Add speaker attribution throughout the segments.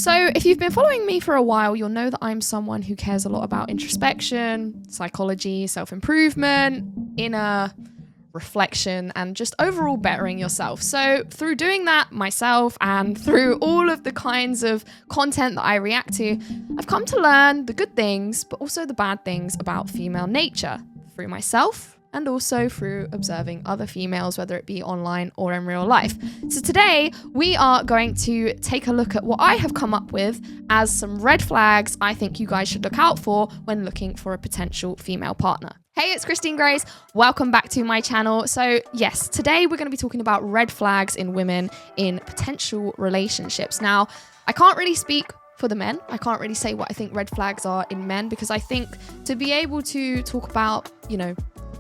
Speaker 1: So if you've been following me for a while, you'll know that I'm someone who cares a lot about introspection, psychology, self-improvement, inner reflection, and just overall bettering yourself. So through doing that myself and through all of the kinds of content that I react to, I've come to learn the good things, but also the bad things about female nature through myself and also through observing other females, whether it be online or in real life. So today we are going to take a look at what I have come up with as some red flags I think you guys should look out for when looking for a potential female partner. Hey, it's Christine Grace. Welcome back to my channel. So yes, today we're going to be talking about red flags in women in potential relationships. Now, I can't really speak for the men. I can't really say what I think red flags are in men, because I think to be able to talk about,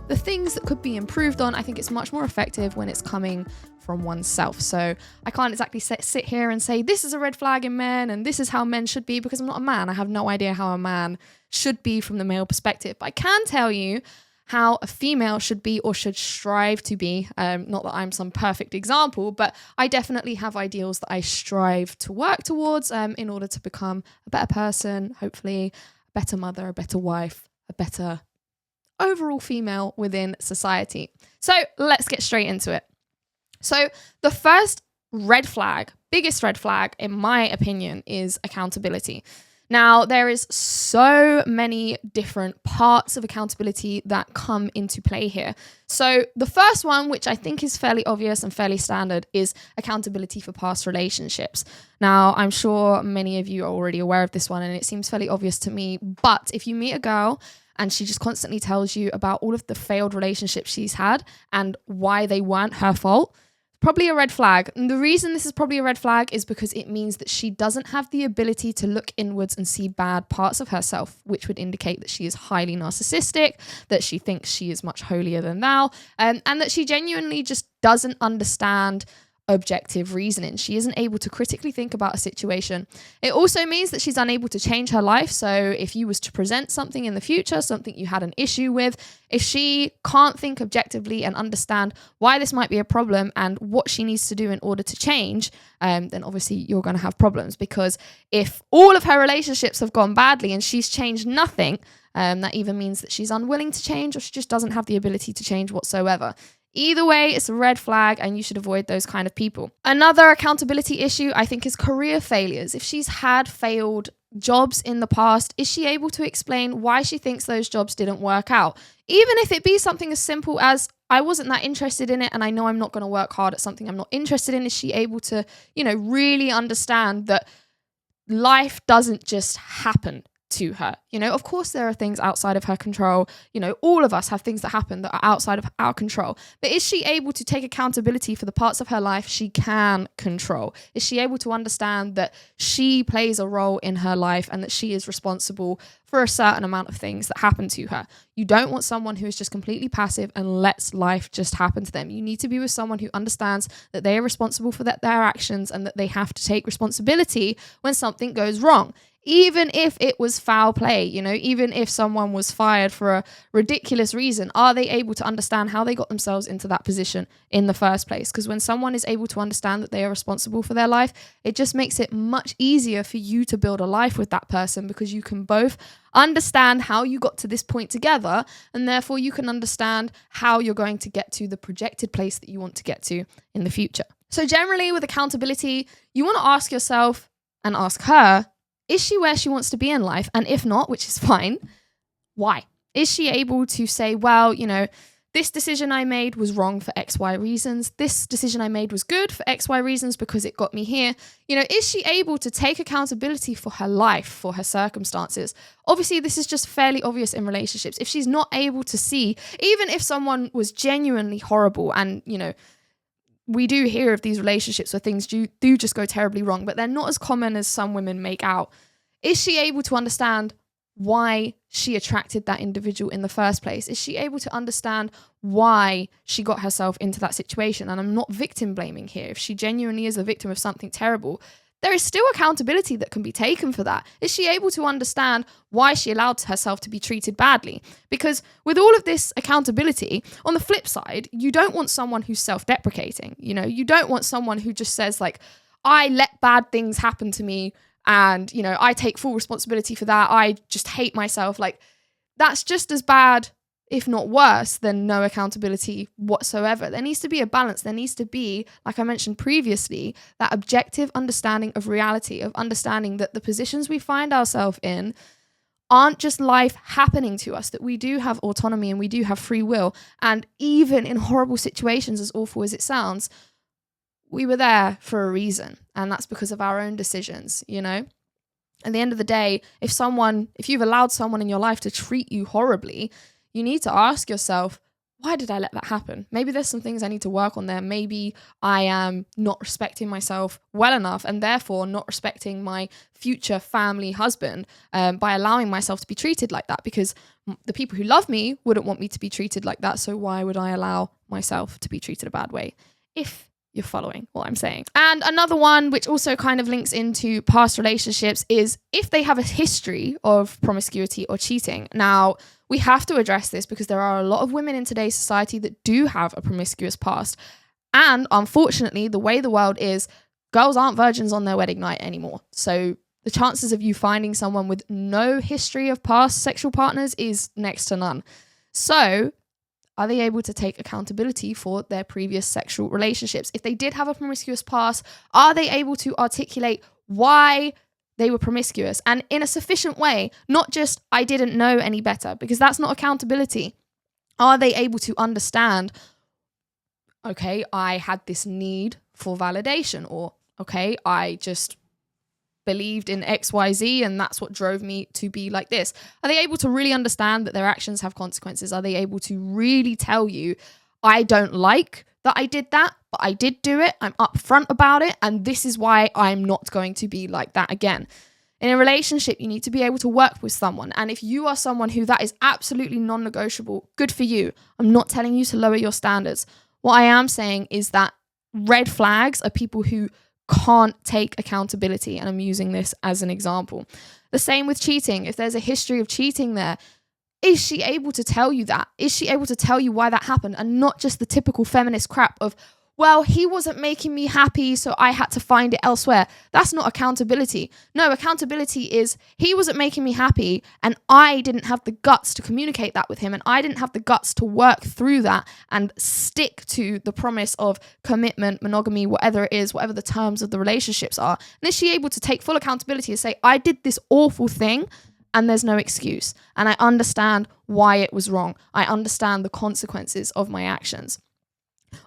Speaker 1: the things that could be improved on, I think it's much more effective when it's coming from oneself. So I can't exactly sit here and say this is a red flag in men and this is how men should be, because I'm not a man. I have no idea how a man should be from the male perspective. But I can tell you how a female should be or should strive to be. Not that I'm some perfect example, but I definitely have ideals that I strive to work towards in order to become a better person, hopefully a better mother, a better wife, a better overall female within society. So let's get straight into it. So the first red flag, biggest red flag in my opinion, is accountability. Now, there is so many different parts of accountability that come into play here. So the first one, which I think is fairly obvious and fairly standard, is accountability for past relationships. Now, I'm sure many of you are already aware of this one and it seems fairly obvious to me, but if you meet a girl and she just constantly tells you about all of the failed relationships she's had and why they weren't her fault, probably a red flag. And the reason this is probably a red flag is because it means that she doesn't have the ability to look inwards and see bad parts of herself, which would indicate that she is highly narcissistic, that she thinks she is much holier than thou, and that she genuinely just doesn't understand objective reasoning. She isn't able to critically think about a situation. It also means that she's unable to change her life. So if you was to present something in the future, something you had an issue with, if she can't think objectively and understand why this might be a problem and what she needs to do in order to change, then obviously you're going to have problems, because if all of her relationships have gone badly and she's changed nothing, that either means that she's unwilling to change or she just doesn't have the ability to change whatsoever. Either way, it's a red flag and you should avoid those kind of people. Another accountability issue, I think, is career failures. If she's had failed jobs in the past, is she able to explain why she thinks those jobs didn't work out? Even if it be something as simple as, I wasn't that interested in it and I know I'm not going to work hard at something I'm not interested in. Is she able to, really understand that life doesn't just happen to her? Of course there are things outside of her control. All of us have things that happen that are outside of our control. But is she able to take accountability for the parts of her life she can control? Is she able to understand that she plays a role in her life and that she is responsible for a certain amount of things that happen to her? You don't want someone who is just completely passive and lets life just happen to them. You need to be with someone who understands that they are responsible for their actions and that they have to take responsibility when something goes wrong. Even if it was foul play, even if someone was fired for a ridiculous reason, are they able to understand how they got themselves into that position in the first place? Because when someone is able to understand that they are responsible for their life, it just makes it much easier for you to build a life with that person, because you can both understand how you got to this point together, and therefore you can understand how you're going to get to the projected place that you want to get to in the future. So generally with accountability, you want to ask yourself and ask her, is she where she wants to be in life? And if not, which is fine, why? Is she able to say, well, this decision I made was wrong for X, Y reasons. This decision I made was good for X, Y reasons because it got me here. Is she able to take accountability for her life, for her circumstances? Obviously, this is just fairly obvious in relationships. If she's not able to see, even if someone was genuinely horrible and, we do hear of these relationships where things do just go terribly wrong, but they're not as common as some women make out. Is she able to understand why she attracted that individual in the first place? Is she able to understand why she got herself into that situation? And I'm not victim blaming here. If she genuinely is a victim of something terrible, there is still accountability that can be taken for that. Is she able to understand why she allowed herself to be treated badly? Because with all of this accountability, on the flip side, you don't want someone who's self-deprecating. You don't want someone who just says like, I let bad things happen to me and, you know, I take full responsibility for that. I just hate myself. Like, that's just as bad, if not worse, than no accountability whatsoever. There needs to be a balance. There needs to be, like I mentioned previously, that objective understanding of reality, of understanding that the positions we find ourselves in aren't just life happening to us, that we do have autonomy and we do have free will. And even in horrible situations, as awful as it sounds, we were there for a reason. And that's because of our own decisions, you know? At the end of the day, if you've allowed someone in your life to treat you horribly, you need to ask yourself, why did I let that happen? Maybe there's some things I need to work on there. Maybe I am not respecting myself well enough and therefore not respecting my future family husband by allowing myself to be treated like that, because the people who love me wouldn't want me to be treated like that. So why would I allow myself to be treated a bad way? If you're following what I'm saying. And another one, which also kind of links into past relationships, is if they have a history of promiscuity or cheating. Now, we have to address this because there are a lot of women in today's society that do have a promiscuous past. And unfortunately, the way the world is, girls aren't virgins on their wedding night anymore. So the chances of you finding someone with no history of past sexual partners is next to none. So are they able to take accountability for their previous sexual relationships? If they did have a promiscuous past, are they able to articulate why they were promiscuous and in a sufficient way, not just I didn't know any better, because that's not accountability. Are they able to understand, okay, I had this need for validation, or okay, I just believed in XYZ and that's what drove me to be like this? Are they able to really understand that their actions have consequences? Are they able to really tell you, I don't like that I did that, but I did do it, I'm upfront about it, and this is why I'm not going to be like that again? In a relationship, you need to be able to work with someone. And if you are someone who that is absolutely non-negotiable, good for you. I'm not telling you to lower your standards. What I am saying is that red flags are people who can't take accountability, and I'm using this as an example. The same with cheating. If there's a history of cheating there, is she able to tell you that? Is she able to tell you why that happened, and not just the typical feminist crap of, well, he wasn't making me happy, so I had to find it elsewhere? That's not accountability. No, accountability is he wasn't making me happy and I didn't have the guts to communicate that with him, and I didn't have the guts to work through that and stick to the promise of commitment, monogamy, whatever it is, whatever the terms of the relationships are. And is she able to take full accountability and say, I did this awful thing and there's no excuse, and I understand why it was wrong. I understand the consequences of my actions.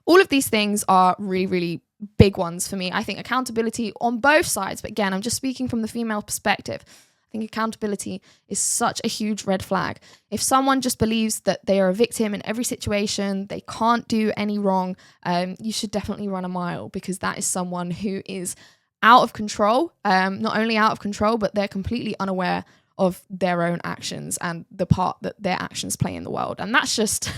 Speaker 1: All of these things are really, really big ones for me. I think accountability on both sides, but again, I'm just speaking from the female perspective. I think accountability is such a huge red flag. If someone just believes that they are a victim in every situation, they can't do any wrong, you should definitely run a mile, because that is someone who is out of control, not only out of control, but they're completely unaware of their own actions and the part that their actions play in the world. And that's just...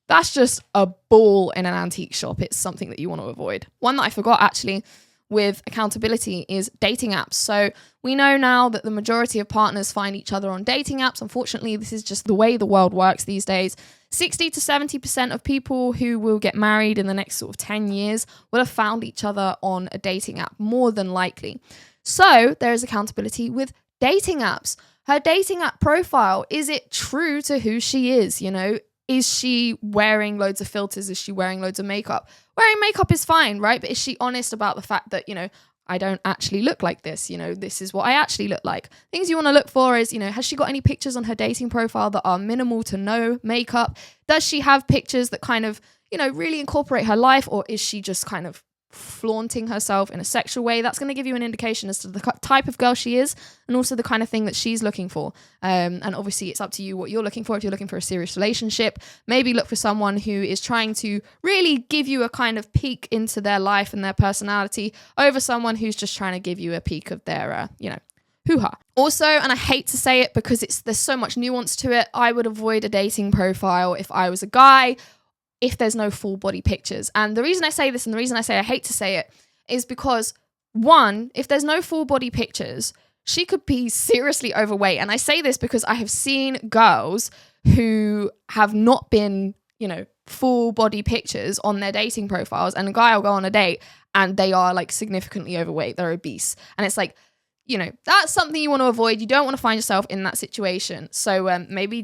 Speaker 1: That's just a ball in an antique shop. It's something that you want to avoid. One that I forgot actually with accountability is dating apps. So we know now that the majority of partners find each other on dating apps. Unfortunately, this is just the way the world works these days. 60 to 70% of people who will get married in the next sort of 10 years will have found each other on a dating app, more than likely. So there is accountability with dating apps. Her dating app profile, is it true to who she is? You know, is she wearing loads of filters? Is she wearing loads of makeup? Wearing makeup is fine, right? But is she honest about the fact that, you know, I don't actually look like this, you know, this is what I actually look like? Things you want to look for is, you know, has she got any pictures on her dating profile that are minimal to no makeup? Does she have pictures that kind of, you know, really incorporate her life? Or is she just kind of flaunting herself in a sexual way? That's going to give you an indication as to the type of girl she is, and also the kind of thing that she's looking for. And obviously it's up to you what you're looking for. If you're looking for a serious relationship, maybe look for someone who is trying to really give you a kind of peek into their life and their personality, over someone who's just trying to give you a peek of their, hoo-ha. Also, and I hate to say it because there's so much nuance to it, I would avoid a dating profile if I was a guy, if there's no full body pictures. And the reason I say this, and the reason I say I hate to say it, is because, one, if there's no full body pictures, she could be seriously overweight. And I say this because I have seen girls who have not been, you know, full body pictures on their dating profiles, and a guy will go on a date and they are like significantly overweight, they're obese. And it's like, you know, that's something you want to avoid. You don't want to find yourself in that situation. So maybe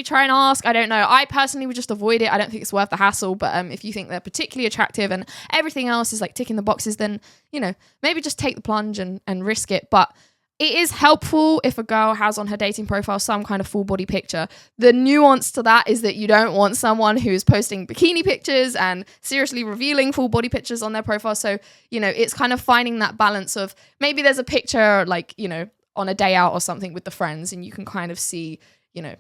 Speaker 1: try and ask. I don't know. I personally would just avoid it. I don't think it's worth the hassle. But if you think they're particularly attractive and everything else is like ticking the boxes, then, you know, maybe just take the plunge and risk it. But it is helpful if a girl has on her dating profile some kind of full body picture. The nuance to that is that you don't want someone who's posting bikini pictures and seriously revealing full body pictures on their profile. So, you know, it's kind of finding that balance of maybe there's a picture like, you know, on a day out or something with the friends and you can kind of see, you know,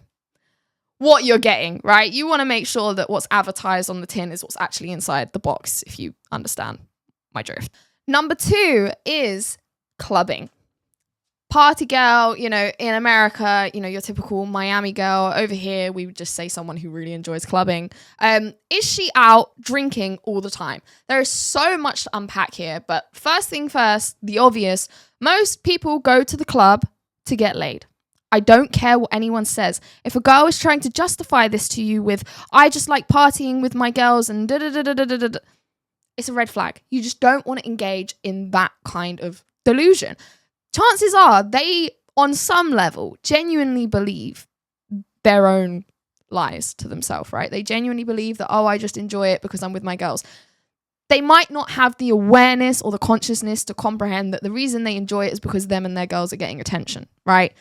Speaker 1: what you're getting, right? You want to make sure that what's advertised on the tin is what's actually inside the box, if you understand my drift. Number 2 is clubbing. Party girl, you know, in America, you know, your typical Miami girl. Over here, we would just say someone who really enjoys clubbing. Is she out drinking all the time? There is so much to unpack here, but first thing first, the obvious, most people go to the club to get laid. I don't care what anyone says. If a girl is trying to justify this to you with, I just like partying with my girls and da-da-da-da-da-da, it's a red flag. You just don't want to engage in that kind of delusion. Chances are they, on some level, genuinely believe their own lies to themselves, right? They genuinely believe that, I just enjoy it because I'm with my girls. They might not have the awareness or the consciousness to comprehend that the reason they enjoy it is because them and their girls are getting attention, right?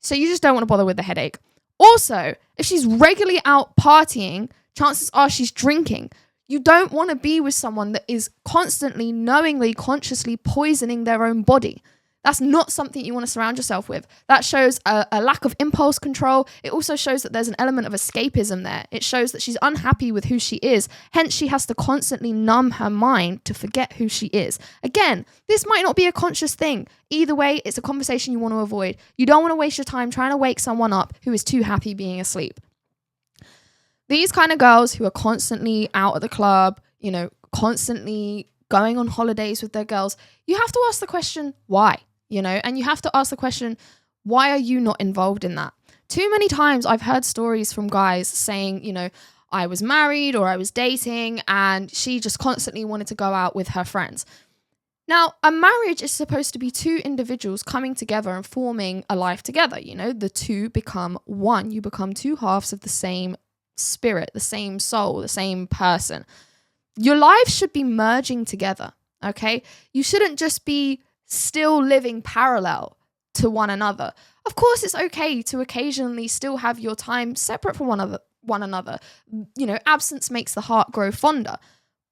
Speaker 1: So you just don't want to bother with the headache. Also, if she's regularly out partying, chances are she's drinking. You don't want to be with someone that is constantly, knowingly, consciously poisoning their own body. That's not something you want to surround yourself with. That shows a lack of impulse control. It also shows that there's an element of escapism there. It shows that she's unhappy with who she is. Hence, she has to constantly numb her mind to forget who she is. Again, this might not be a conscious thing. Either way, it's a conversation you want to avoid. You don't want to waste your time trying to wake someone up who is too happy being asleep. These kind of girls who are constantly out at the club, you know, constantly going on holidays with their girls, you have to ask the question, why? You know, and you have to ask the question, why are you not involved in that? Too many times I've heard stories from guys saying, you know, I was married or I was dating and she just constantly wanted to go out with her friends. Now, a marriage is supposed to be two individuals coming together and forming a life together. You know, the two become one. You become two halves of the same spirit, the same soul, the same person. Your lives should be merging together, okay? You shouldn't just be still living parallel to one another. Of course, it's okay to occasionally still have your time separate from one another. You know, absence makes the heart grow fonder.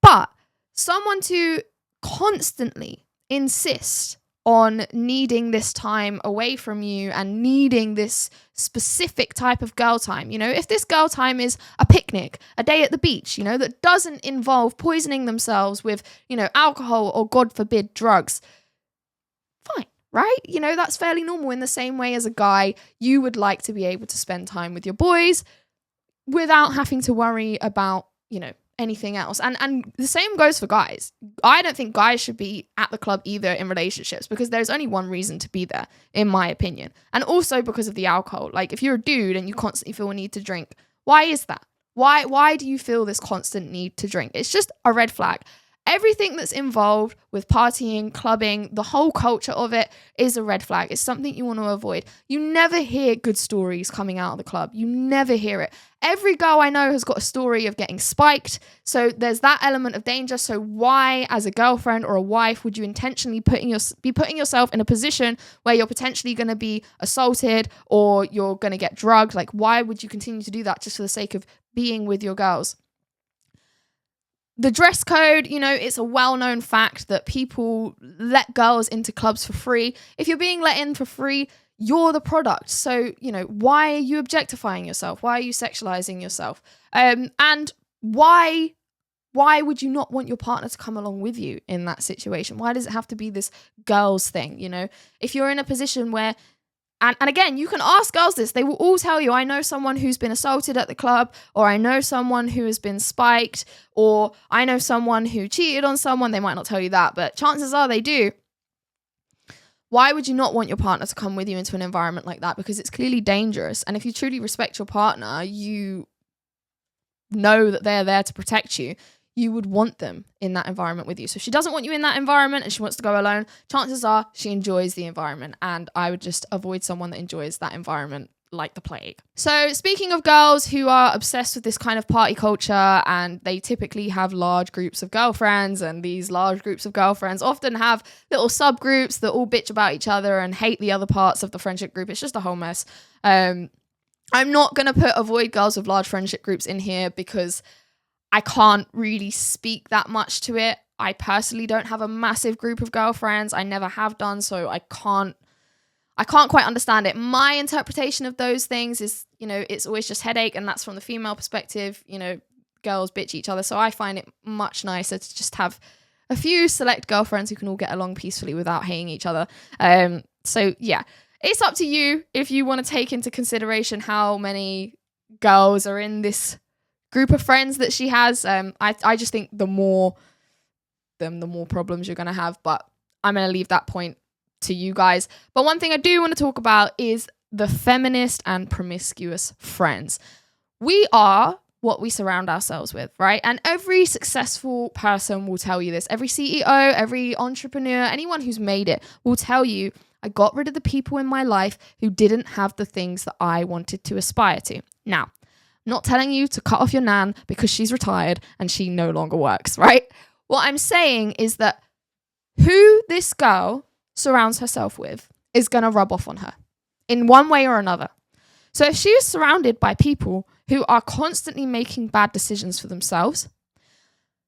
Speaker 1: But someone to constantly insist on needing this time away from you and needing this specific type of girl time. You know, if this girl time is a picnic, a day at the beach, you know, that doesn't involve poisoning themselves with, you know, alcohol or, God forbid, drugs, fine, right? You know, that's fairly normal. In the same way as a guy, you would like to be able to spend time with your boys without having to worry about, you know, anything else. And the same goes for guys. I don't think guys should be at the club either in relationships because there's only one reason to be there, in my opinion. And also because of the alcohol. Like if you're a dude and you constantly feel a need to drink, why is that? Why do you feel this constant need to drink? It's just a red flag. Everything that's involved with partying, clubbing, the whole culture of it is a red flag. It's something you want to avoid. You never hear good stories coming out of the club. You never hear it. Every girl I know has got a story of getting spiked. So there's that element of danger. So why, as a girlfriend or a wife, would you intentionally be putting yourself in a position where you're potentially going to be assaulted or you're going to get drugged? Like, why would you continue to do that just for the sake of being with your girls? The dress code, you know, it's a well-known fact that people let girls into clubs for free. If you're being let in for free, you're the product. So, you know, why are you objectifying yourself? Why are you sexualizing yourself? And why would you not want your partner to come along with you in that situation? Why does it have to be this girls thing, you know? If you're in a position where And again, you can ask girls this. They will all tell you, I know someone who's been assaulted at the club, or I know someone who has been spiked, or I know someone who cheated on someone. They might not tell you that, but chances are they do. Why would you not want your partner to come with you into an environment like that? Because it's clearly dangerous. And if you truly respect your partner, you know that they're there to protect you. you would want them in that environment with you. So if she doesn't want you in that environment and she wants to go alone, chances are she enjoys the environment. And I would just avoid someone that enjoys that environment like the plague. So speaking of girls who are obsessed with this kind of party culture, and they typically have large groups of girlfriends, and these large groups of girlfriends often have little subgroups that all bitch about each other and hate the other parts of the friendship group. It's just a whole mess. I'm not going to avoid girls with large friendship groups in here because I can't really speak that much to it. I personally don't have a massive group of girlfriends. I never have done, so I can't quite understand it. My interpretation of those things is, it's always just headache, and that's from the female perspective. Girls bitch each other, so I find it much nicer to just have a few select girlfriends who can all get along peacefully without hating each other. So yeah, it's up to you if you want to take into consideration how many girls are in this group of friends that she has. I just think the more problems you're going to have, but I'm going to leave that point to you guys. But one thing I do want to talk about is the feminist and promiscuous friends. We are what we surround ourselves with, right? And every successful person will tell you this. Every CEO, every entrepreneur, anyone who's made it will tell you, I got rid of the people in my life who didn't have the things that I wanted to aspire to. Now, I'm not telling you to cut off your nan because she's retired and she no longer works, right? What I'm saying is that who this girl surrounds herself with is going to rub off on her in one way or another. So if she is surrounded by people who are constantly making bad decisions for themselves,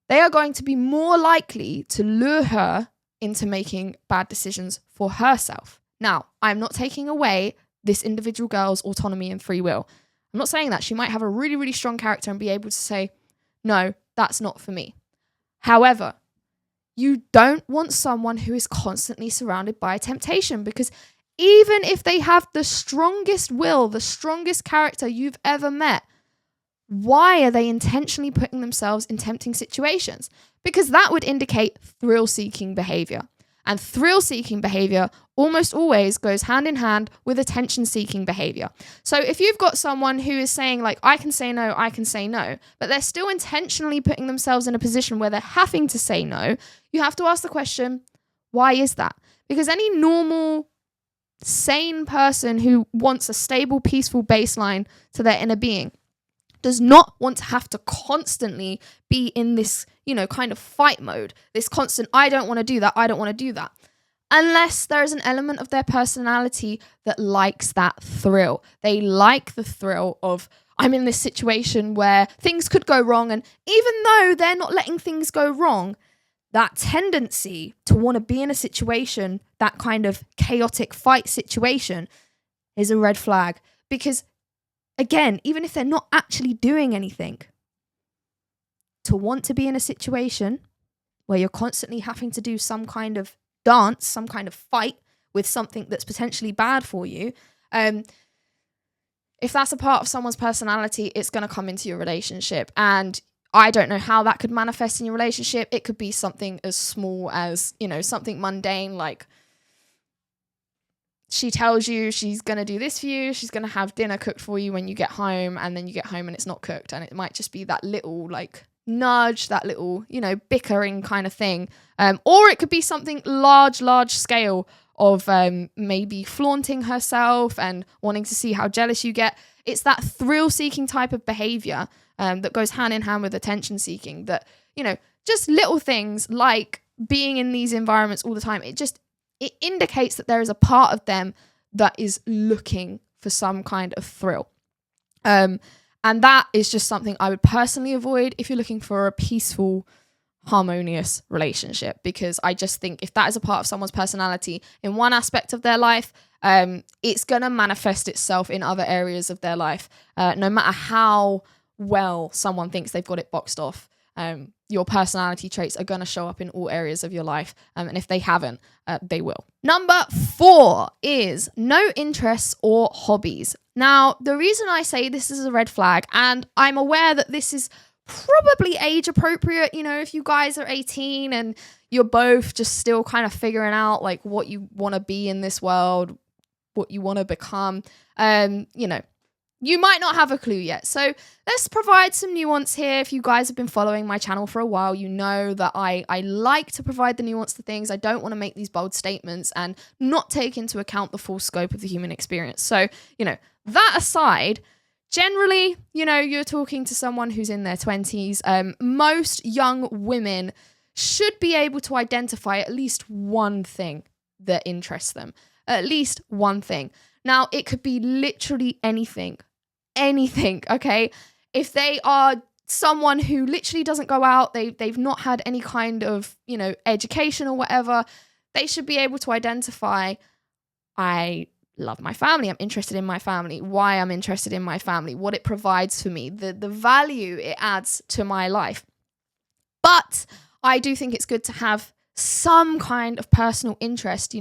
Speaker 1: they are going to be more likely to lure her into making bad decisions for herself. Now, I'm not taking away this individual girl's autonomy and free will. I'm not saying that. She might have a really, really strong character and be able to say, no, that's not for me. However, you don't want someone who is constantly surrounded by temptation, because even if they have the strongest will, the strongest character you've ever met, why are they intentionally putting themselves in tempting situations? Because that would indicate thrill-seeking behavior. And thrill-seeking behavior almost always goes hand in hand with attention-seeking behavior. So if you've got someone who is saying, like, I can say no, but they're still intentionally putting themselves in a position where they're having to say no, you have to ask the question, why is that? Because any normal, sane person who wants a stable, peaceful baseline to their inner being does not want to have to constantly be in this, kind of fight mode, this constant, I don't want to do that, unless there is an element of their personality that likes that thrill. They like the thrill of, I'm in this situation where things could go wrong, and even though they're not letting things go wrong, that tendency to want to be in a situation, that kind of chaotic fight situation, is a red flag. Because again, even if they're not actually doing anything, to want to be in a situation where you're constantly having to do some kind of dance, some kind of fight with something that's potentially bad for you, if that's a part of someone's personality, it's going to come into your relationship. And I don't know how that could manifest in your relationship. It could be something as small as, something mundane, like she tells you she's going to do this for you. She's going to have dinner cooked for you when you get home, and then you get home and it's not cooked. And it might just be that little nudge, that little, bickering kind of thing. Or it could be something large scale of maybe flaunting herself and wanting to see how jealous you get. It's that thrill-seeking type of behavior that goes hand in hand with attention-seeking, that, just little things like being in these environments all the time. It indicates that there is a part of them that is looking for some kind of thrill. And that is just something I would personally avoid if you're looking for a peaceful, harmonious relationship, because I just think if that is a part of someone's personality in one aspect of their life, it's going to manifest itself in other areas of their life. No matter how well someone thinks they've got it boxed off, your personality traits are going to show up in all areas of your life. And if they haven't, they will. Number 4 is no interests or hobbies. Now, the reason I say this is a red flag, and I'm aware that this is probably age appropriate, if you guys are 18 and you're both just still kind of figuring out like what you want to be in this world, what you want to become, You might not have a clue yet. So let's provide some nuance here. If you guys have been following my channel for a while, you know that I like to provide the nuance to things. I don't want to make these bold statements and not take into account the full scope of the human experience. So, that aside, generally, you're talking to someone who's in their 20s. Most young women should be able to identify at least one thing that interests them. At least one thing. Now, it could be literally anything, okay? If they are someone who literally doesn't go out, they've not had any kind of, education or whatever, they should be able to identify, I love my family, I'm interested in my family, why I'm interested in my family, what it provides for me, the value it adds to my life. But I do think it's good to have some kind of personal interest.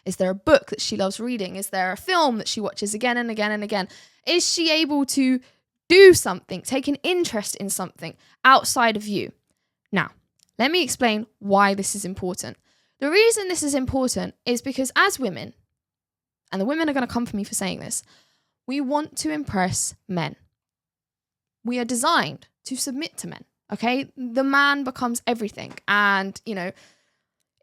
Speaker 1: Is there a book that she loves reading? Is there a film that she watches again and again and again? Is she able to do something, take an interest in something outside of you? Now, let me explain why this is important. The reason this is important is because as women, and the women are going to come for me for saying this, we want to impress men. We are designed to submit to men, okay? The man becomes everything. And,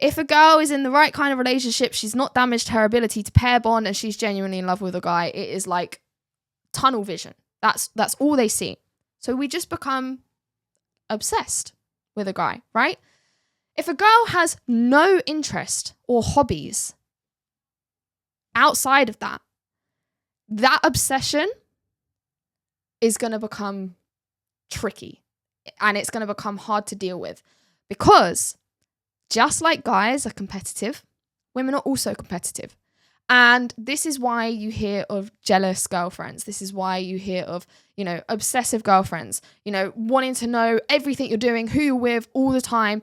Speaker 1: if a girl is in the right kind of relationship, she's not damaged her ability to pair bond and she's genuinely in love with a guy, it is like tunnel vision. That's all they see. So we just become obsessed with a guy, right? If a girl has no interest or hobbies outside of that obsession is going to become tricky and it's going to become hard to deal with, because just like guys are competitive, women are also competitive. And this is why you hear of jealous girlfriends. This is why you hear of, obsessive girlfriends, wanting to know everything you're doing, who you're with all the time.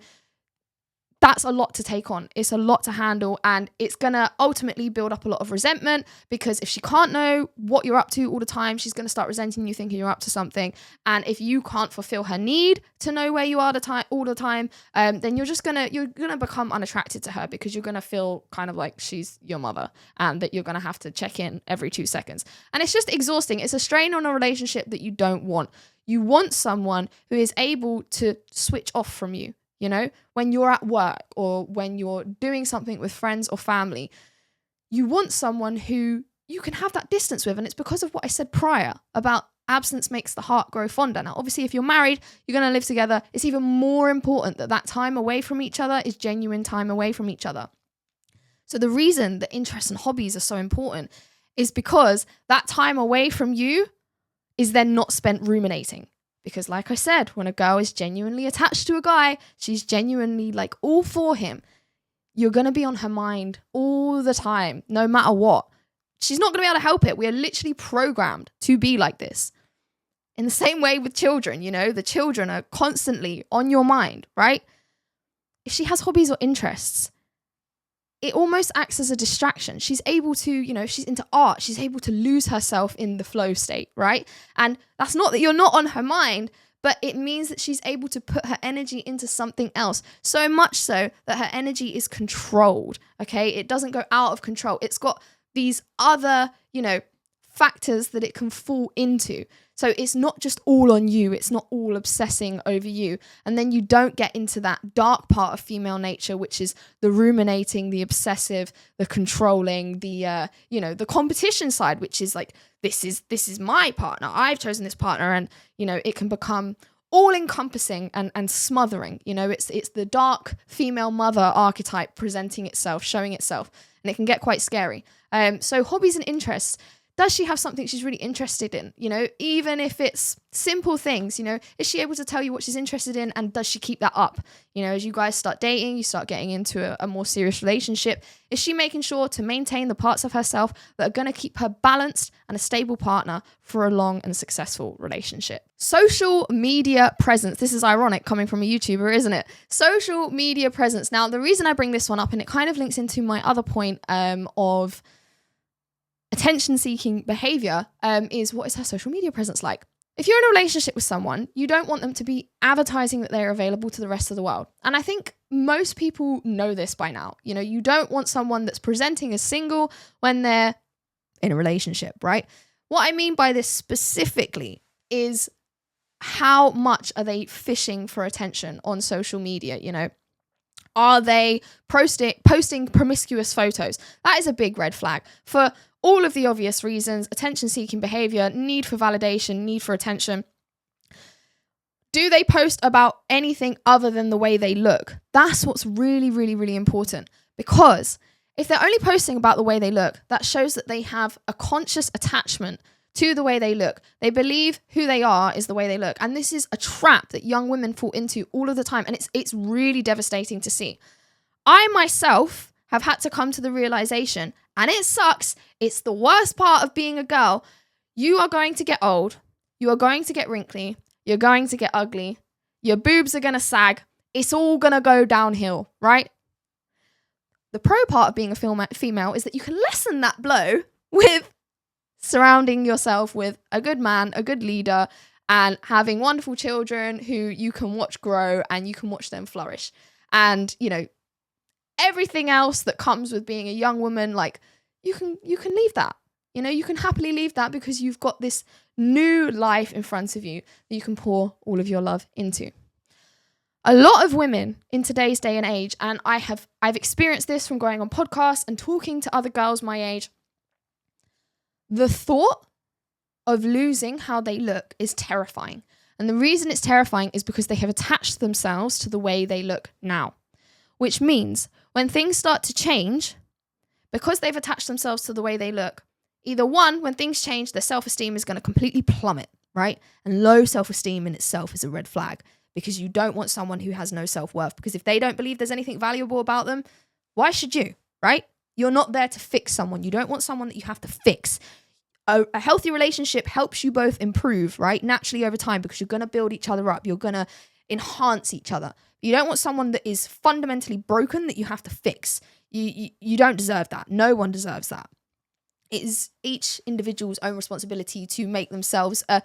Speaker 1: That's a lot to take on. It's a lot to handle, and it's going to ultimately build up a lot of resentment, because if she can't know what you're up to all the time, she's going to start resenting you, thinking you're up to something. And if you can't fulfill her need to know where you are all the time, then you're going to become unattracted to her, because you're going to feel kind of like she's your mother and that you're going to have to check in every 2 seconds. And it's just exhausting. It's a strain on a relationship that you don't want. You want someone who is able to switch off from you. When you're at work or when you're doing something with friends or family, you want someone who you can have that distance with. And it's because of what I said prior about absence makes the heart grow fonder. Now, obviously, if you're married, you're going to live together. It's even more important that time away from each other is genuine time away from each other. So the reason that interests and hobbies are so important is because that time away from you is then not spent ruminating. Because like I said, when a girl is genuinely attached to a guy, she's genuinely like all for him, you're going to be on her mind all the time, no matter what. She's not going to be able to help it. We are literally programmed to be like this. In the same way with children, the children are constantly on your mind, right? If she has hobbies or interests, it almost acts as a distraction. She's able to, if she's into art, she's able to lose herself in the flow state, right? And that's not that you're not on her mind, but it means that she's able to put her energy into something else. So much so that her energy is controlled, okay? It doesn't go out of control. It's got these other, factors that it can fall into. So it's not just all on you. It's not all obsessing over you. And then you don't get into that dark part of female nature, which is the ruminating, the obsessive, the controlling, the competition side, which is like, this is my partner. I've chosen this partner. And, it can become all encompassing and smothering. It's the dark female mother archetype presenting itself, showing itself, and it can get quite scary. So hobbies and interests. Does she have something she's really interested in? Even if it's simple things, is she able to tell you what she's interested in, and does she keep that up? As you guys start dating, you start getting into a more serious relationship. Is she making sure to maintain the parts of herself that are going to keep her balanced and a stable partner for a long and successful relationship? Social media presence. This is ironic coming from a YouTuber, isn't it? Social media presence. Now, the reason I bring this one up, and it kind of links into my other point of attention-seeking behavior, is what is her social media presence like? If you're in a relationship with someone, you don't want them to be advertising that they're available to the rest of the world. And I think most people know this by now. You don't want someone that's presenting as single when they're in a relationship, right? What I mean by this specifically is how much are they fishing for attention on social media, you know? Are they posting promiscuous photos? That is a big red flag for all of the obvious reasons: attention-seeking behavior, need for validation, need for attention. Do they post about anything other than the way they look? That's what's really, really, really important. Because if they're only posting about the way they look, that shows that they have a conscious attachment to the way they look. They believe who they are is the way they look. And this is a trap that young women fall into all of the time. And it's really devastating to see. I myself have had to come to the realization, and it sucks. It's the worst part of being a girl. You are going to get old. You are going to get wrinkly. You're going to get ugly. Your boobs are going to sag. It's all going to go downhill, right? The pro part of being a female is that you can lessen that blow with surrounding yourself with a good man, a good leader, and having wonderful children who you can watch grow and you can watch them flourish. And, you know, everything else that comes with being a young woman, like, you can leave that. You know, you can happily leave that because you've got this new life in front of you that you can pour all of your love into. A lot of women in today's day and age, and I've experienced this from going on podcasts and talking to other girls my age, the thought of losing how they look is terrifying. And the reason it's terrifying is because they have attached themselves to the way they look now. Which means when things start to change, because they've attached themselves to the way they look, either one, when things change, their self-esteem is going to completely plummet, right? And low self-esteem in itself is a red flag, because you don't want someone who has no self-worth. Because if they don't believe there's anything valuable about them, why should you, right? You're not there to fix someone. You don't want someone that you have to fix. A healthy relationship helps you both improve, right? Naturally over time, because you're going to build each other up. You're going to enhance each other. You don't want someone that is fundamentally broken that you have to fix. You don't deserve that. No one deserves that. It is each individual's own responsibility to make themselves a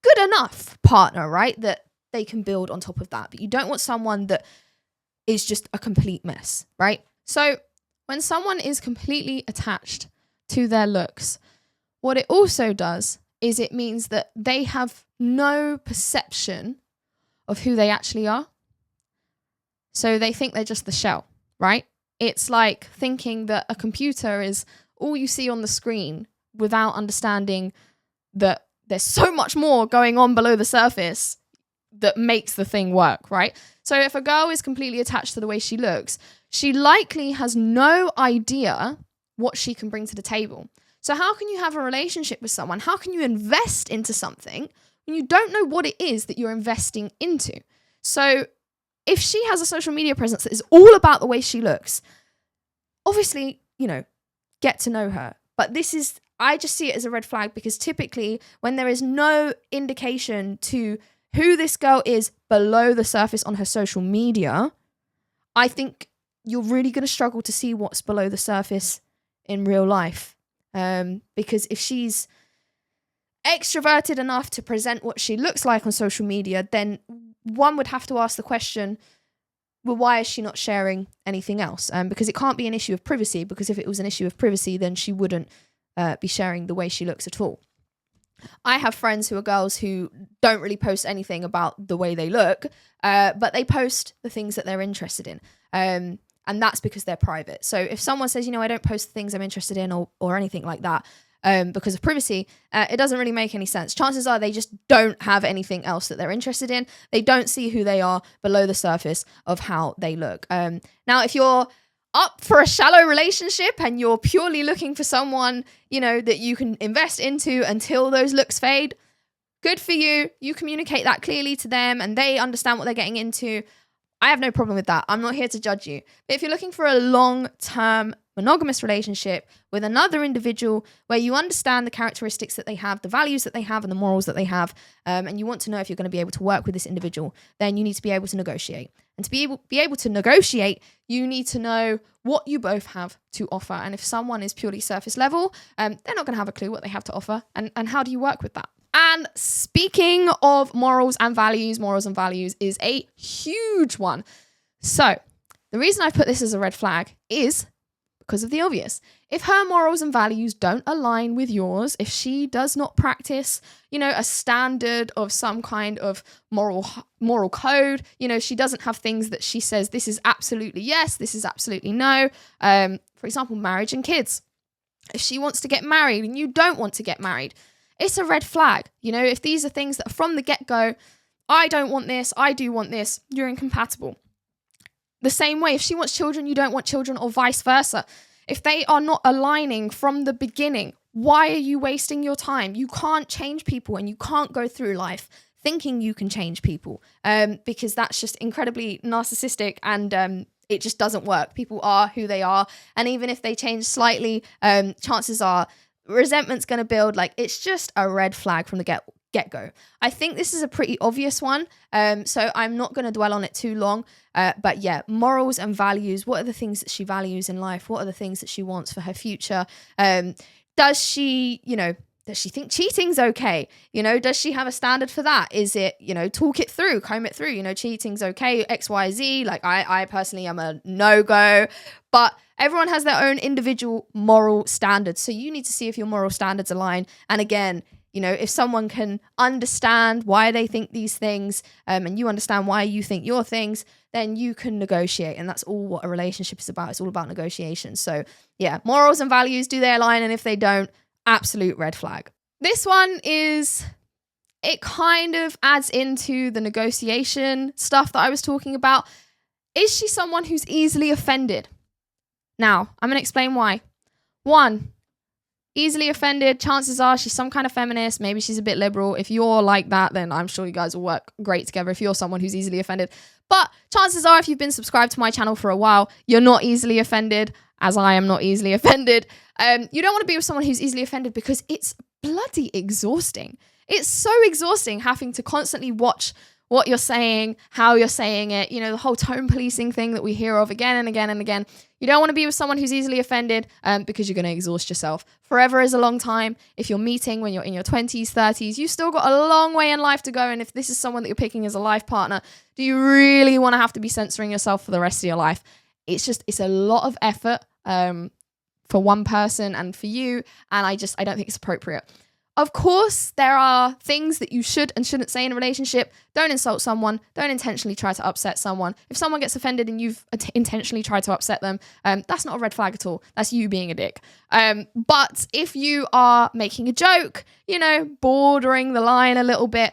Speaker 1: good enough partner, right? That they can build on top of that. But you don't want someone that is just a complete mess, right? So when someone is completely attached to their looks, what it also does is it means that they have no perception of who they actually are. So they think they're just the shell, right? It's like thinking that a computer is all you see on the screen without understanding that there's so much more going on below the surface that makes the thing work, right? So if a girl is completely attached to the way she looks, she likely has no idea what she can bring to the table. So how can you have a relationship with someone? How can you invest into something when you don't know what it is that you're investing into? So if she has a social media presence that is all about the way she looks, obviously, you know, get to know her. But I just see it as a red flag, because typically when there is no indication to who this girl is below the surface on her social media, I think you're really going to struggle to see what's below the surface in real life. Because if she's extroverted enough to present what she looks like on social media, then one would have to ask the question, well, why is she not sharing anything else? Because it can't be an issue of privacy, because if it was an issue of privacy, then she wouldn't be sharing the way she looks at all. I have friends who are girls who don't really post anything about the way they look, but they post the things that they're interested in. And that's because they're private. So if someone says, you know, I don't post the things I'm interested in or anything like that because of privacy, it doesn't really make any sense. Chances are they just don't have anything else that they're interested in. They don't see who they are below the surface of how they look. Now, if you're up for a shallow relationship and you're purely looking for someone, you know, that you can invest into until those looks fade, good for you. You communicate that clearly to them and they understand what they're getting into. I have no problem with that. I'm not here to judge you. But if you're looking for a long-term monogamous relationship with another individual where you understand the characteristics that they have, the values that they have, and the morals that they have, and you want to know if you're going to be able to work with this individual, then you need to be able to negotiate. And to be able to negotiate, you need to know what you both have to offer. And if someone is purely surface level, they're not going to have a clue what they have to offer. And how do you work with that? And speaking of morals and values is a huge one. So the reason I put this as a red flag is Because of the obvious. If her morals and values don't align with yours, if she does not practice, a standard of some kind of moral code, she doesn't have things that she says, this is absolutely yes, this is absolutely no. For example, marriage and kids. If she wants to get married and you don't want to get married, it's a red flag. If these are things that are from the get-go, I don't want this, I do want this, you're incompatible. The same way, if she wants children, you don't want children, or vice versa. If they are not aligning from the beginning, why are you wasting your time? You can't change people, and you can't go through life thinking you can change people, because that's just incredibly narcissistic, and it just doesn't work. People are who they are, and even if they change slightly, chances are resentment's going to build. Like, it's just a red flag from the get-go. I think this is a pretty obvious one, so I'm not going to dwell on it too long, but yeah, morals and values. What are the things that she values in life? What are the things that she wants for her future? Does she think cheating's okay? Does she have a standard for that? Is it, talk it through, comb it through, cheating's okay, X, Y, Z. Like, I personally am a no-go, but everyone has their own individual moral standards. So you need to see if your moral standards align. And again, if someone can understand why they think these things, and you understand why you think your things, then you can negotiate. And that's all what a relationship is about. It's all about negotiation. So yeah, morals and values, do they align? And if they don't, absolute red flag. This one it kind of adds into the negotiation stuff that I was talking about. Is she someone who's easily offended? Now, I'm going to explain why. 1, easily offended, chances are she's some kind of feminist, maybe she's a bit liberal. If you're like that, then I'm sure you guys will work great together if you're someone who's easily offended. But chances are, if you've been subscribed to my channel for a while, you're not easily offended, as I am not easily offended. You don't want to be with someone who's easily offended, because it's bloody exhausting. It's so exhausting having to constantly watch what you're saying, how you're saying it, the whole tone policing thing that we hear of again and again and again. You don't want to be with someone who's easily offended, because you're going to exhaust yourself. Forever is a long time. If you're meeting when you're in your 20s, 30s, you've still got a long way in life to go. And if this is someone that you're picking as a life partner, do you really want to have to be censoring yourself for the rest of your life? It's a lot of effort for one person and for you. And I don't think it's appropriate. Of course, there are things that you should and shouldn't say in a relationship. Don't insult someone. Don't intentionally try to upset someone. If someone gets offended and you've intentionally tried to upset them, that's not a red flag at all. That's you being a dick. But if you are making a joke, bordering the line a little bit,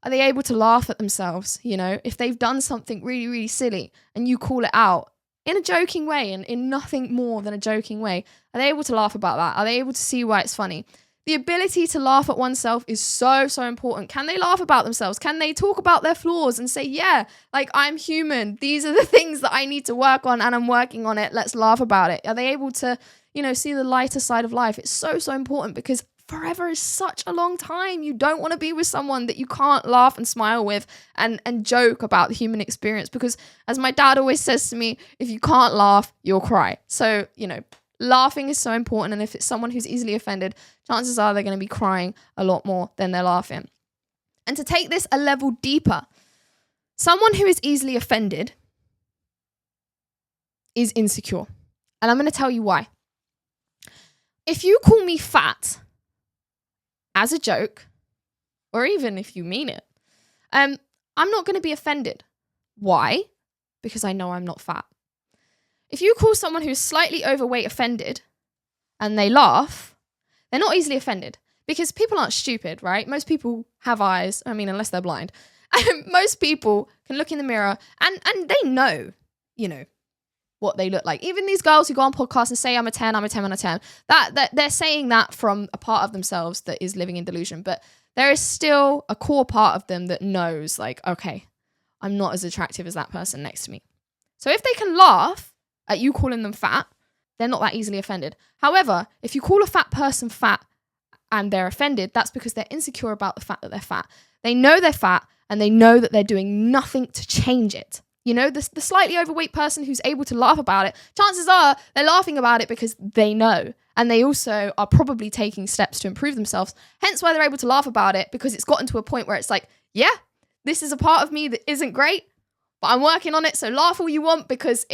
Speaker 1: are they able to laugh at themselves? If they've done something really, really silly and you call it out in a joking way and in nothing more than a joking way, are they able to laugh about that? Are they able to see why it's funny? The ability to laugh at oneself is so, so important. Can they laugh about themselves? Can they talk about their flaws and say, yeah, like, I'm human. These are the things that I need to work on and I'm working on it. Let's laugh about it. Are they able to, see the lighter side of life? It's so, so important, because forever is such a long time. You don't want to be with someone that you can't laugh and smile with and joke about the human experience, because as my dad always says to me, if you can't laugh, you'll cry. So, laughing is so important. And if it's someone who's easily offended, chances are they're going to be crying a lot more than they're laughing. And to take this a level deeper, someone who is easily offended is insecure. And I'm going to tell you why. If you call me fat as a joke, or even if you mean it, I'm not going to be offended. Why? Because I know I'm not fat. If you call someone who's slightly overweight offended and they laugh, they're not easily offended, because people aren't stupid, right? Most people have eyes. I mean, unless they're blind. Most people can look in the mirror and they know, what they look like. Even these girls who go on podcasts and say, I'm a 10 out of 10, that they're saying that from a part of themselves that is living in delusion. But there is still a core part of them that knows, like, okay, I'm not as attractive as that person next to me. So if they can laugh at you calling them fat, they're not that easily offended. However, if you call a fat person fat and they're offended, that's because they're insecure about the fact that they're fat. They know they're fat and they know that they're doing nothing to change it. The slightly overweight person who's able to laugh about it, chances are they're laughing about it because they know. And they also are probably taking steps to improve themselves. Hence why they're able to laugh about it, because it's gotten to a point where it's like, yeah, this is a part of me that isn't great, but I'm working on it. So laugh all you want, because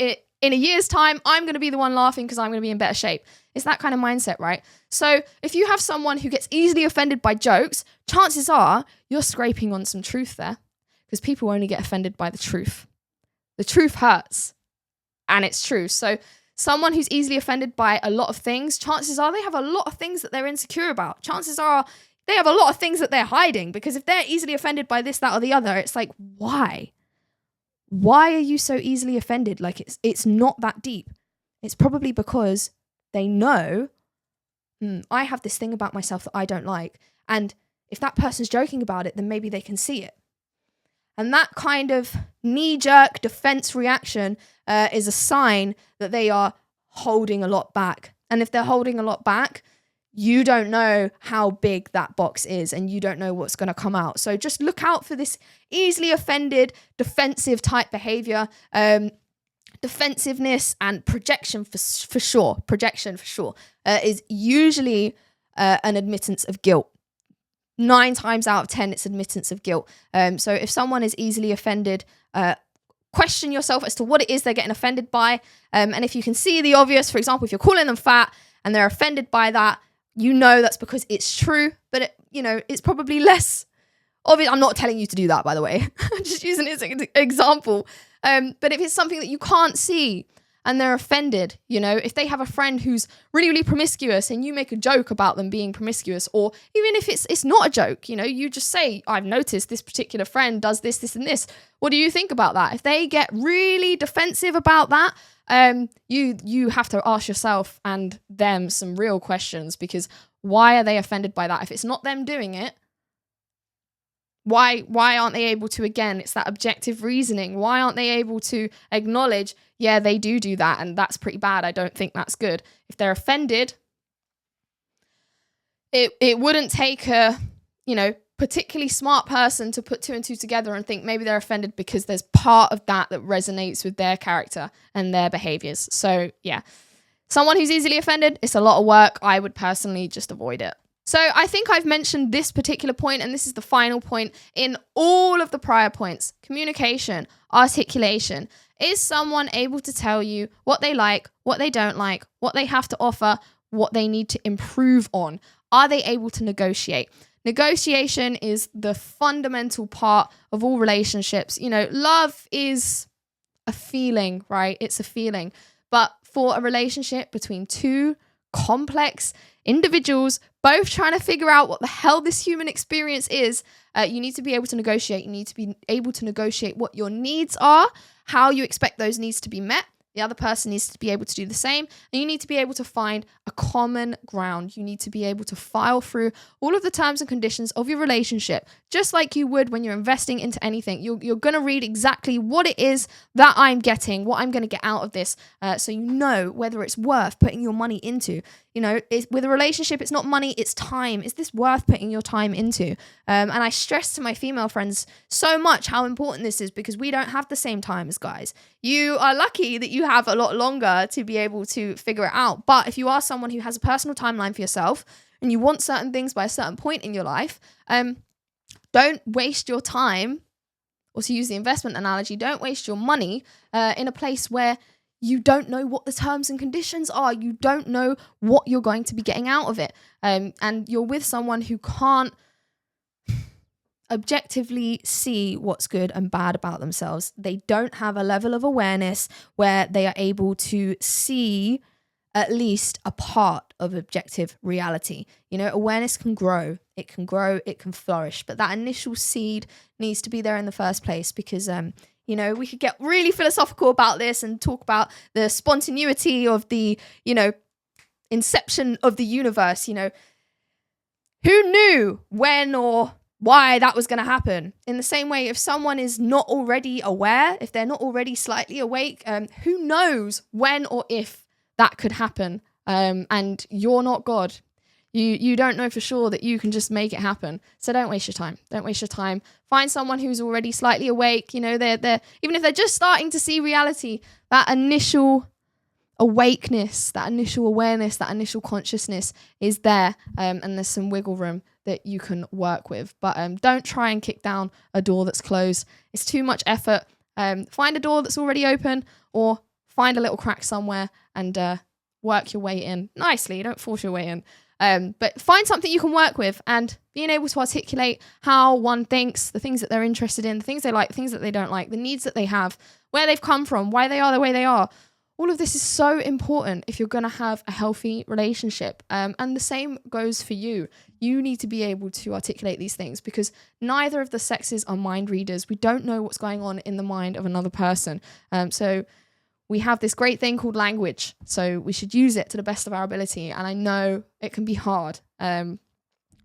Speaker 1: in a year's time, I'm going to be the one laughing because I'm going to be in better shape. It's that kind of mindset, right? So if you have someone who gets easily offended by jokes, chances are you're scraping on some truth there, because people only get offended by the truth. The truth hurts, and it's true. So someone who's easily offended by a lot of things, chances are they have a lot of things that they're insecure about. Chances are they have a lot of things that they're hiding, because if they're easily offended by this, that, or the other, it's like, why? Why are you so easily offended? Like, it's not that deep. It's probably because they know, I have this thing about myself that I don't like. And if that person's joking about it, then maybe they can see it. And that kind of knee-jerk defense reaction is a sign that they are holding a lot back. And if they're holding a lot back, you don't know how big that box is, and you don't know what's going to come out. So just look out for this easily offended, defensive type behavior. Defensiveness and projection for sure. Projection for sure is usually an admittance of guilt. 9 times out of 10, it's admittance of guilt. So if someone is easily offended, question yourself as to what it is they're getting offended by. And if you can see the obvious, for example, if you're calling them fat and they're offended by that, you know that's because it's true, but it's probably less obvious. I'm not telling you to do that, by the way. I'm just using it as an example. But if it's something that you can't see and they're offended, if they have a friend who's really, really promiscuous and you make a joke about them being promiscuous, or even if it's not a joke, you just say, I've noticed this particular friend does this, this, and this. What do you think about that? If they get really defensive about that, you have to ask yourself and them some real questions, because why are they offended by that? If it's not them doing it, why aren't they able to, again, it's that objective reasoning. Why aren't they able to acknowledge, yeah, they do that, and that's pretty bad. I don't think that's good. If they're offended, it wouldn't take a, particularly smart person to put 2 and 2 together and think maybe they're offended because there's part of that resonates with their character and their behaviors. So yeah, someone who's easily offended, it's a lot of work. I would personally just avoid it. So I think I've mentioned this particular point, and this is the final point in all of the prior points. Communication, articulation. Is someone able to tell you what they like, what they don't like, what they have to offer, what they need to improve on? Are they able to negotiate? Negotiation is the fundamental part of all relationships. Love is a feeling, right? It's a feeling. But for a relationship between 2 complex individuals, both trying to figure out what the hell this human experience is, you need to be able to negotiate. You need to be able to negotiate what your needs are, how you expect those needs to be met. The other person needs to be able to do the same. And you need to be able to find a common ground. You need to be able to file through all of the terms and conditions of your relationship, just like you would when you're investing into anything. You're going to read exactly what it is that I'm getting, what I'm going to get out of this, so you know whether it's worth putting your money into. With a relationship, it's not money, it's time. Is this worth putting your time into? And I stress to my female friends so much how important this is, because we don't have the same time as guys. You are lucky that you have a lot longer to be able to figure it out. But if you are someone who has a personal timeline for yourself and you want certain things by a certain point in your life, don't waste your time, or to use the investment analogy, don't waste your money in a place where you don't know what the terms and conditions are. You don't know what you're going to be getting out of it. And you're with someone who can't objectively see what's good and bad about themselves. They don't have a level of awareness where they are able to see at least a part of objective reality. Awareness can grow, it can flourish, but that initial seed needs to be there in the first place, because we could get really philosophical about this and talk about the spontaneity of the, inception of the universe. Who knew when or why that was going to happen? In the same way, if someone is not already aware, if they're not already slightly awake, who knows when or if that could happen? And you're not God. You don't know for sure that you can just make it happen. So don't waste your time. Don't waste your time. Find someone who's already slightly awake. They're even if they're just starting to see reality, that initial awakeness, that initial awareness, that initial consciousness is there. And there's some wiggle room that you can work with. But don't try and kick down a door that's closed. It's too much effort. Find a door that's already open, or find a little crack somewhere and work your way in nicely. Don't force your way in. But find something you can work with, and being able to articulate how one thinks, the things that they're interested in, the things they like, the things that they don't like, the needs that they have, where they've come from, why they are the way they are. All of this is so important if you're going to have a healthy relationship. And the same goes for you. You need to be able to articulate these things, because neither of the sexes are mind readers. We don't know what's going on in the mind of another person. So we have this great thing called language. So we should use it to the best of our ability. And I know it can be hard.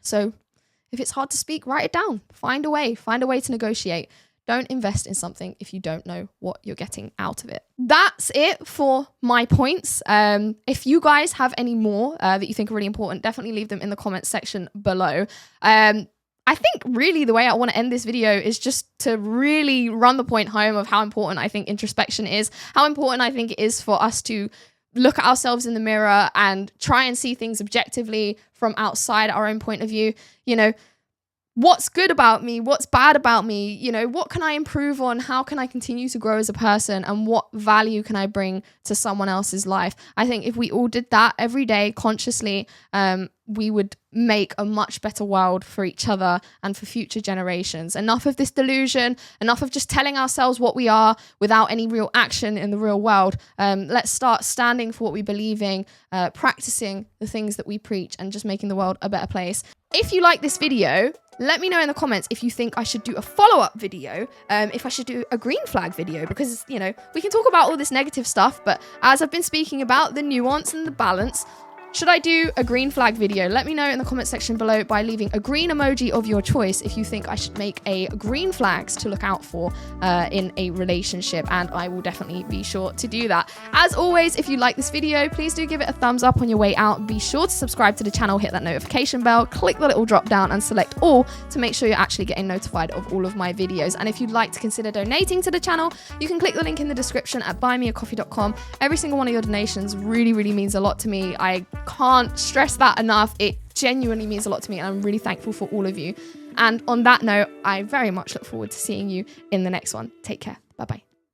Speaker 1: So if it's hard to speak, write it down. Find a way to negotiate. Don't invest in something if you don't know what you're getting out of it. That's it for my points. If you guys have any more that you think are really important, definitely leave them in the comments section below. I think really the way I want to end this video is just to really run the point home of how important I think introspection is, how important I think it is for us to look at ourselves in the mirror and try and see things objectively from outside our own point of view. You know, what's good about me? What's bad about me? You know, what can I improve on? How can I continue to grow as a person? And what value can I bring to someone else's life? I think if we all did that every day consciously, we would make a much better world for each other and for future generations. Enough of this delusion, enough of just telling ourselves what we are without any real action in the real world. Let's start standing for what we believe in, practicing the things that we preach, and just making the world a better place. If you like this video, let me know in the comments if you think I should do a follow-up video, if I should do a green flag video, because, you know, we can talk about all this negative stuff, but as I've been speaking about the nuance and the balance, should I do a green flag video? Let me know in the comment section below by leaving a green emoji of your choice if you think I should make a green flags to look out for in a relationship, and I will definitely be sure to do that. As always, if you like this video, please do give it a thumbs up on your way out. Be sure to subscribe to the channel, hit that notification bell, click the little drop down and select all to make sure you're actually getting notified of all of my videos. And if you'd like to consider donating to the channel, you can click the link in the description at buymeacoffee.com. Every single one of your donations really, really means a lot to me. I can't stress that enough. It genuinely means a lot to me, and I'm really thankful for all of you. And on that note, I very much look forward to seeing you in the next one. Take care. Bye bye.